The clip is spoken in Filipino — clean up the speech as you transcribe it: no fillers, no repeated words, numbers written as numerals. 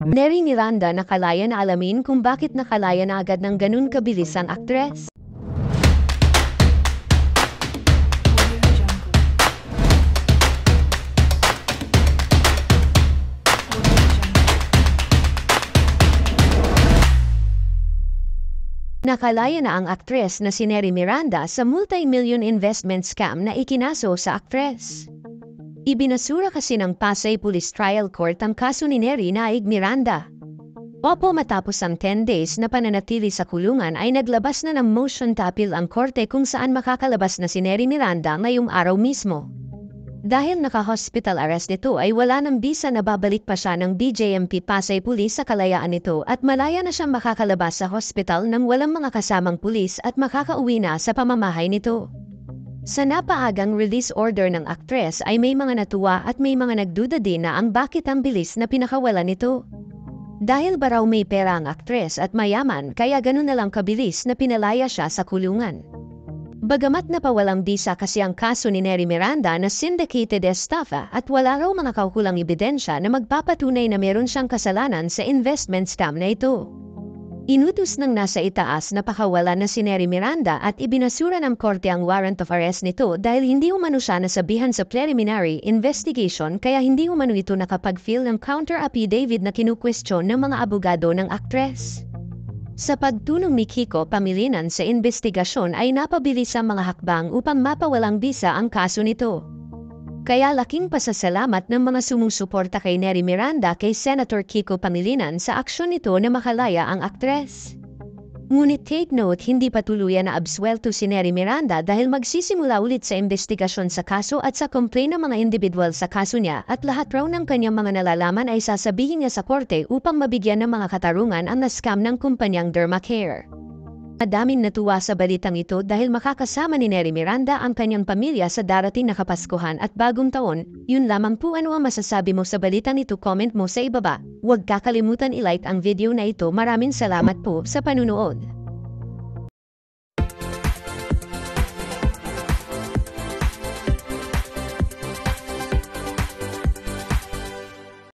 Neri Miranda nakalaya na alamin kung bakit nakalaya na agad ng ganun kabilis ang aktres. Nakalaya na ang aktres na si Neri Miranda sa multi-million investment scam na ikinaso sa aktres. Ibinasura kasi ng Pasay Police Trial Court ang kaso ni Neri Naig Miranda. Opo, matapos ang 10 days na pananatili sa kulungan ay naglabas na ng motion to appeal ang korte kung saan makakalabas na si Neri Miranda ngayong araw mismo. Dahil naka-hospital arrest nito ay wala ng bisa na babalik pa siya ng DJMP Pasay Police sa kalayaan nito at malaya na siyang makakalabas sa hospital nang walang mga kasamang pulis at makakauwi na sa pamamahay nito. Sa napaagang release order ng aktres ay may mga natuwa at may mga nagduda din na ang bakit ang bilis na pinakawalan nito. Dahil ba raw may pera ang aktres at mayaman kaya ganun na lang kabilis na pinalaya siya sa kulungan. Bagamat napawalang bisa kasi ang kaso ni Neri Miranda na syndicated estafa at wala raw mga kaukulang ebidensya na magpapatunay na meron siyang kasalanan sa investment scam na ito. Inutos ng nasa itaas na pakawalan na si Neri Miranda at ibinasura ng korte ang warrant of arrest nito dahil hindi umano siya nasabihan sa preliminary investigation kaya hindi umano ito nakapag-file ng counter affidavit na kinukwestiyon ng mga abogado ng aktres. Sa pagtulong ni Kiko Pangilinan sa investigasyon ay napabilis ang mga hakbang upang mapawalang bisa ang kaso nito. Kaya laking pasasalamat ng mga sumusuporta kay Neri Miranda kay Senator Kiko Pangilinan sa aksyon nito na makalaya ang aktres. Ngunit take note, hindi pa tuluyan na absuelto si Neri Miranda dahil magsisimula ulit sa investigasyon sa kaso at sa complaint ng mga individual sa kaso niya at lahat raw ng kanyang mga nalalaman ay sasabihin niya sa korte upang mabigyan ng mga katarungan ang na-scam ng kumpanyang Dermacare. Madaming natuwa sa balitang ito dahil makakasama ni Neri Miranda ang kanyang pamilya sa darating na Kapaskuhan at Bagong Taon. Yun lamang po, ano ang masasabi mo sa balitang ito? Comment mo sa ibaba. Huwag kakalimutan i-like ang video na ito. Maraming salamat po sa panunood.